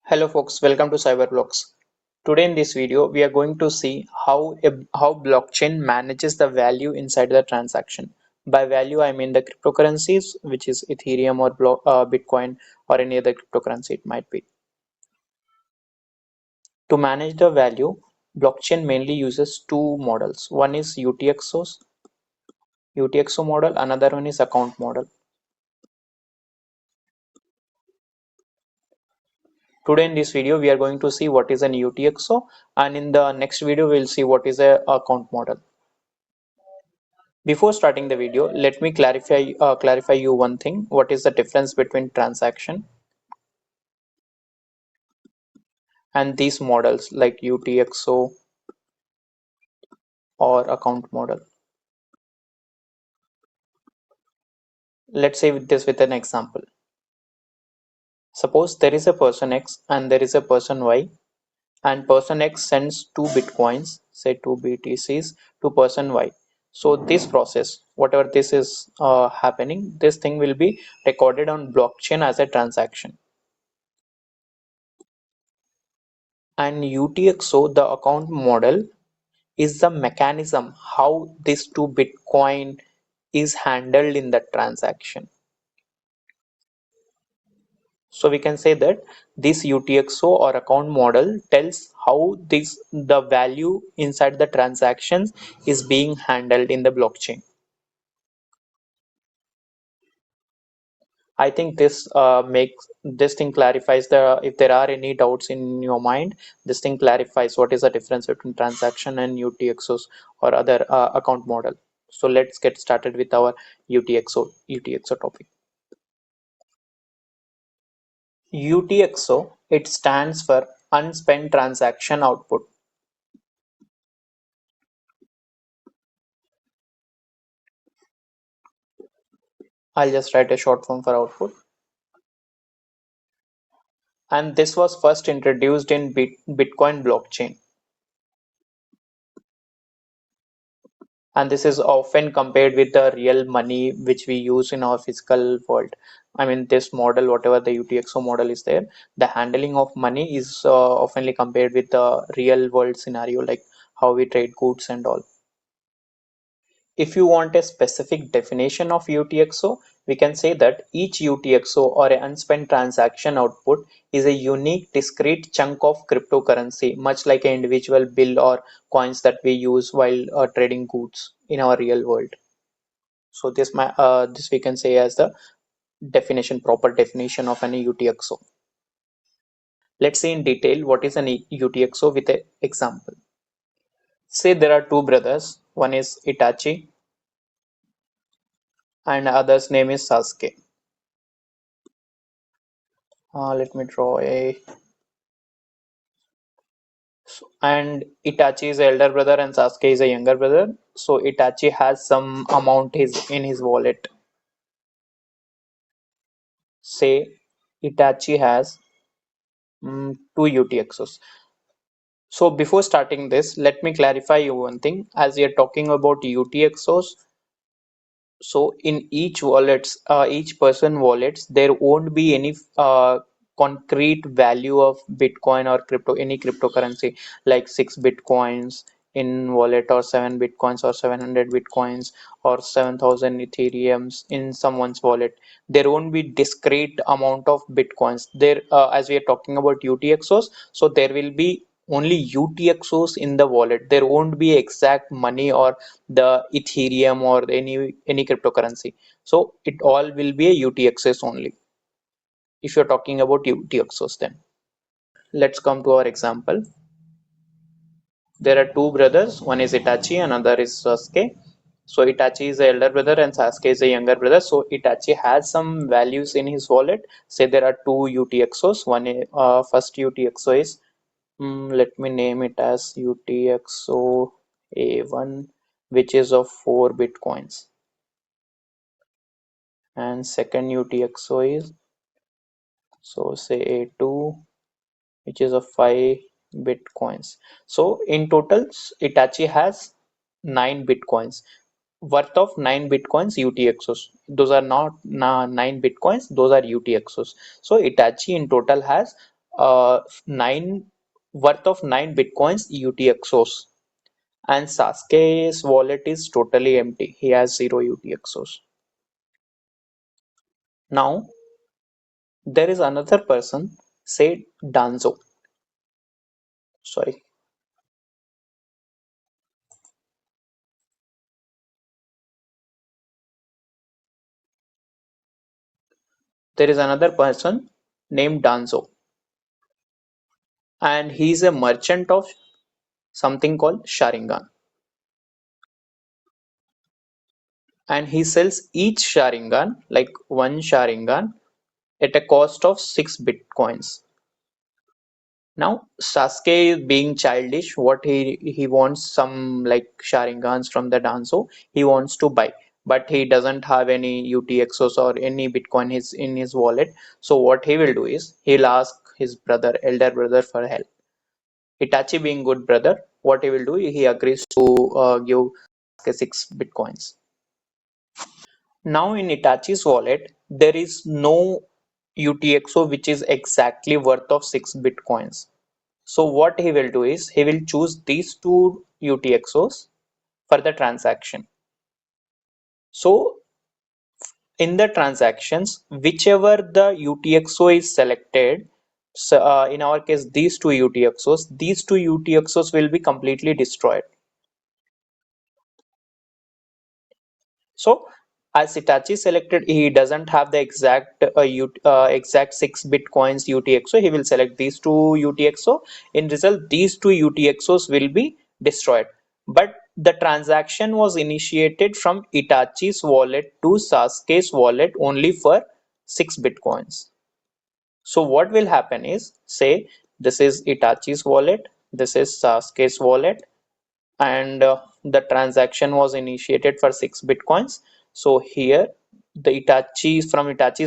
Hello folks, welcome to Cyberblocks. Today in this video, we are going to see how blockchain manages the value inside the transaction. By value, I mean the cryptocurrencies, which is Ethereum or Bitcoin or any other cryptocurrency it might be. To manage the value, blockchain mainly uses two models. One is UTXO model, another one is account model. Today in this video, we are going to see what is an UTXO, and in the next video, we'll see what is a account model. Before starting the video, let me clarify you one thing. What is the difference between transaction and these models like UTXO or account model? Let's say this with an example. Suppose there is a person X and there is a person Y, and person X sends two bitcoins, say two BTCs, to person Y. So this process, whatever this is happening, this thing will be recorded on blockchain as a transaction. And UTXO, the account model, is the mechanism how this two Bitcoin is handled in the transaction. So we can say that this UTXO or account model tells how the value inside the transactions is being handled in the blockchain. I think this thing clarifies the if there are any doubts in your mind, this thing clarifies what is the difference between transaction and UTXOs or other account model. So let's get started with our UTXO topic. UTXO, it stands for Unspent Transaction Output. I'll just write a short form for output. And this was first introduced in Bitcoin blockchain. And this is often compared with the real money which we use in our physical world. I mean, this model, whatever the UTXO model is there, the handling of money is oftenly compared with the real world scenario, like how we trade goods and all. If you want a specific definition of UTXO, we can say that each UTXO or an unspent transaction output is a unique discrete chunk of cryptocurrency, much like an individual bill or coins that we use while trading goods in our real world. So this we can say as the proper definition of an UTXO. Let's see in detail what is an UTXO with an example. Say there are two brothers, one is Itachi and other's name is Sasuke. Let me draw a and Itachi is the elder brother and Sasuke is a younger brother. So Itachi has some amount in his wallet. Say Itachi has two UTXOs. So before starting this, let me clarify you one thing. As we are talking about UTXOs, so in each person wallets, there won't be any concrete value of Bitcoin or any cryptocurrency like 6 Bitcoins in wallet or 7 Bitcoins or 700 Bitcoins or 7,000 Ethereums in someone's wallet. There won't be discrete amount of Bitcoins there as we are talking about UTXOs. So there will be only UTXOs in the wallet. There won't be exact money or the Ethereum or any cryptocurrency. So it all will be a UTXOs only. If you're talking about UTXOs, then let's come to our example. There are two brothers, one is Itachi, another is Sasuke. So Itachi is the elder brother and Sasuke is the younger brother. So Itachi has some values in his wallet. Say there are two UTXOs. First UTXO is let me name it as UTXO A1, which is of 4 Bitcoins. And second UTXO is, so say A2, which is of 5 Bitcoins. So in total, Itachi has 9 Bitcoins, worth of 9 Bitcoins UTXOs. Those are not 9 Bitcoins, those are UTXOs. So Itachi in total has nine worth of 9 bitcoins UTXOs, and Sasuke's wallet is totally empty. He has zero UTXOs. Now there is another person, say Danzo. Sorry, there is another person named Danzo, and he's a merchant of something called Sharingan, and he sells each Sharingan, like one Sharingan, at a cost of 6 bitcoins. Now Sasuke being childish, what he wants some like Sharingans from the Danzo, he wants to buy, but he doesn't have any UTXOs or any Bitcoin in his wallet. So what he will do is he'll ask his elder brother for help. Itachi being good brother, what he will do, he agrees to give Sasuke 6 bitcoins. Now in Itachi's wallet, there is no UTXO which is exactly worth of 6 bitcoins. So what he will do is he will choose these two UTXOs for the transaction. So in the transactions, whichever the UTXO is selected, so in our case these two UTXOs will be completely destroyed. So as Hitachi selected, he doesn't have the exact 6 bitcoins UTXO. He will select these two UTXO. In result, these two UTXOs will be destroyed. But the transaction was initiated from Itachi's wallet to Sasuke's wallet only for 6 bitcoins. So what will happen is, say this is Itachi's wallet, this is Sasuke's wallet, and the transaction was initiated for 6 bitcoins. So here the Itachi's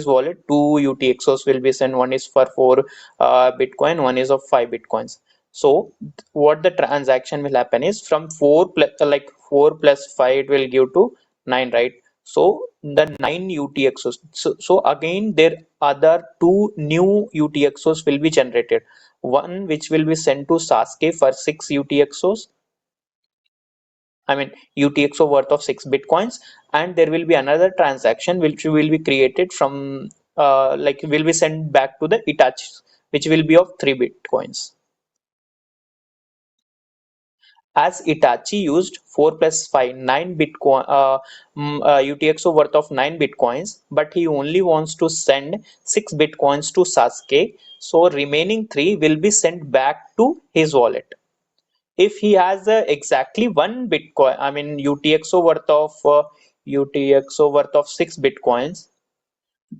wallet, two UTXOs will be sent. One is for 4 bitcoin, one is of 5 bitcoins. So what the transaction will happen is from 4 plus 5 it will give to 9, right? So the 9 UTXOs. So again there other two new UTXOs will be generated. One which will be sent to Sasuke for 6 UTXOs, I mean UTXO worth of 6 bitcoins, and there will be another transaction which will be created from will be sent back to the Itachi, which will be of 3 bitcoins. As Itachi used 4 plus 5, 9 bitcoin UTXO worth of 9 bitcoins, but he only wants to send 6 bitcoins to Sasuke, so remaining 3 will be sent back to his wallet. If he has exactly 1 bitcoin, I mean UTXO worth of 6 bitcoins,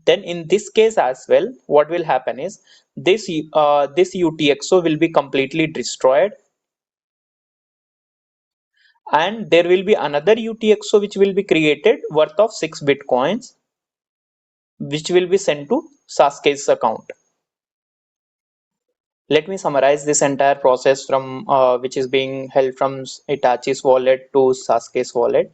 then in this case as well, what will happen is this UTXO will be completely destroyed, and there will be another UTXO which will be created worth of 6 bitcoins, which will be sent to Sasuke's account. Let me summarize this entire process from which is being held from Itachi's wallet to Sasuke's wallet.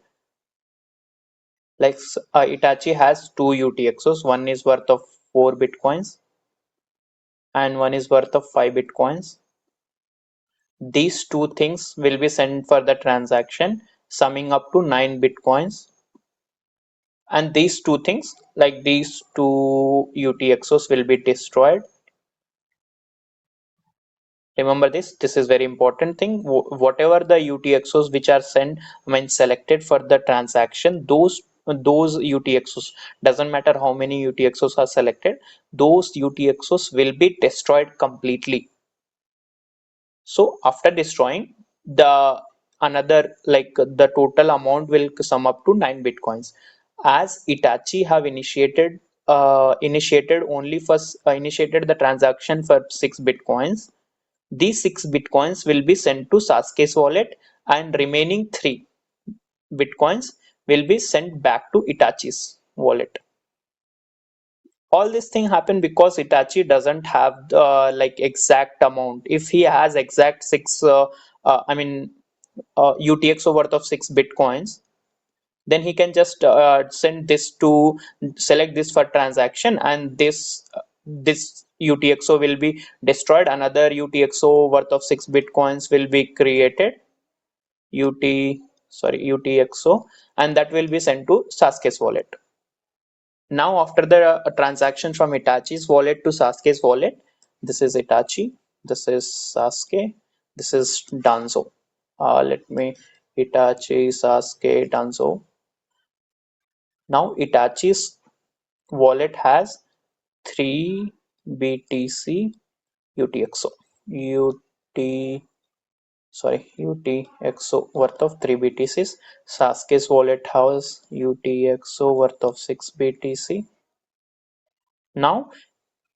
Like Itachi has two UTXOs, one is worth of 4 bitcoins and one is worth of 5 bitcoins. These two things will be sent for the transaction, summing up to 9 bitcoins. And these two things, like these two UTXOs, will be destroyed. Remember this. This is very important thing. Whatever the UTXOs which are sent, when selected for the transaction, those UTXOs, doesn't matter how many UTXOs are selected, those UTXOs will be destroyed completely. So after destroying, the another like the total amount will sum up to 9 bitcoins. As Itachi have initiated only for initiated the transaction for 6 bitcoins, these 6 bitcoins will be sent to Sasuke's wallet, and remaining 3 bitcoins will be sent back to Itachi's wallet. All this thing happened because Itachi doesn't have the like exact amount. If he has exact six, I mean UTXO worth of 6 bitcoins, then he can just send this to select this for transaction, and this UTXO will be destroyed. Another UTXO worth of 6 bitcoins will be created. UTXO, and that will be sent to Sasuke's wallet. Now, after the transaction from Itachi's wallet to Sasuke's wallet, this is Itachi, this is Sasuke, this is Danzo. Let me Itachi, Sasuke, Danzo. Now, Itachi's wallet has 3 BTC UTXO. UTXO worth of 3 BTCs. Sasuke's wallet has UTXO worth of 6 BTC. Now,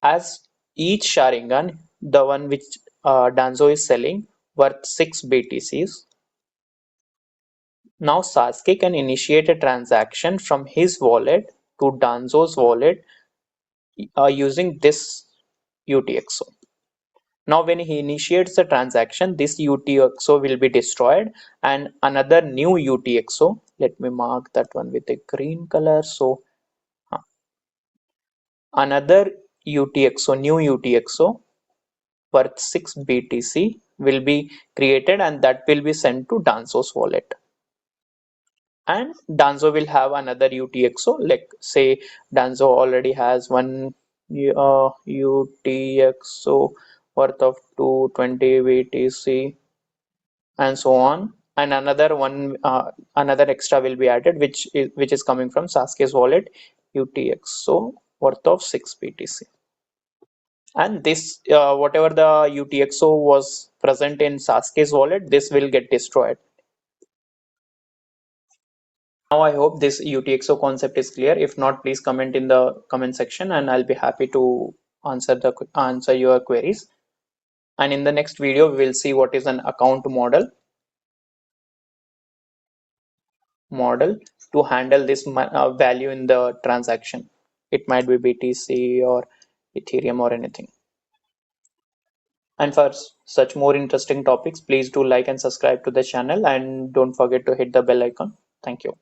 as each Sharingan, the one which Danzo is selling, worth 6 BTCs. Now Sasuke can initiate a transaction from his wallet to Danzo's wallet using this UTXO. Now when he initiates the transaction, this UTXO will be destroyed and another new UTXO, let me mark that one with a green color. So another UTXO, new UTXO worth 6 BTC will be created and that will be sent to Danzo's wallet. And Danzo will have another UTXO, like say Danzo already has one UTXO worth of 220 BTC and so on. And another one, another extra will be added, which is coming from Sasuke's wallet, UTXO worth of 6 BTC. And this, whatever the UTXO was present in Sasuke's wallet, this will get destroyed. Now I hope this UTXO concept is clear. If not, please comment in the comment section and I'll be happy to answer your queries. And in the next video, we will see what is an account model to handle this value in the transaction. It might be BTC or Ethereum or anything. And for such more interesting topics, please do like and subscribe to the channel and don't forget to hit the bell icon. Thank you.